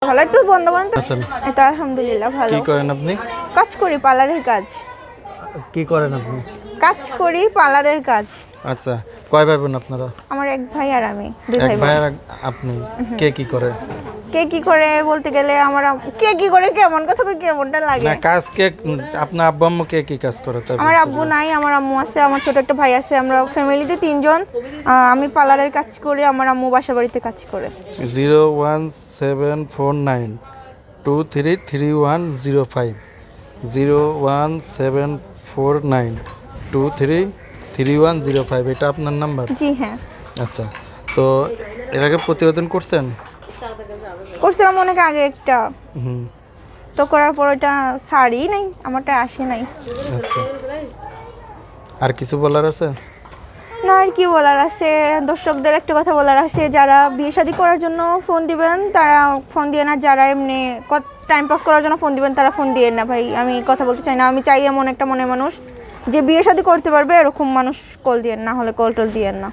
ভালো, একটু বন্ধ করেন তো। আছেন? এই তো আলহামদুলিল্লাহ ভালো। কি করেন আপনি? কাজ করি, পার্লারের কাজ। কি করেন আপনি? কাজ করি, পার্লারের কাজ। আচ্ছা, কয় ভাই বোন আপনারা? আমার এক ভাই আর আমি, দুই এক ভাই ভাই বোন। আর আপনি। কে কি করে? কে কি করে বলতে গেলে কে কি করে কেমন কথা কই, কেমনটা লাগে। না, কাজ কে, আপনার আব্বু আম্মু কে কি কাজ করে? তাই আমার আব্বু নাই, আমার আম্মু আছে, আমার ছোট একটা ভাই আছে, আমরা ফ্যামিলিতে 3 জন। আমি পার্লারের কাজ করি, আমার আম্মু বাসা বাড়িতে কাজ করে। 01749233105 01749233105, এটা আপনার নাম্বার? জি হ্যাঁ। আচ্ছা, তো এর আগে প্রতিবেদন করছেন? করছিলাম অনেক আগে একটা, হুম, তো করার পর ওটা শাড়ি নাই, আমারটা আসে নাই। আচ্ছা, আর কিছু বলার আছে? না, আর কি বলার আছে, দর্শকদের একটা কথা বলার আছে, যারা বিয়ে শাদী করার জন্য ফোন দিবেন তারা ফোন দিয়ে না, যারা এমনি টাইম পাস করার জন্য ফোন দিবেন তারা ফোন দিয়ে না ভাই। আমি কথা বলতে চাই না, আমি চাই এমন একটা মনের মানুষ যে বিয়ে শাদী করতে পারবে, এরকম মানুষ কল দিয়েন না, হলে কল টল দিয়েন না।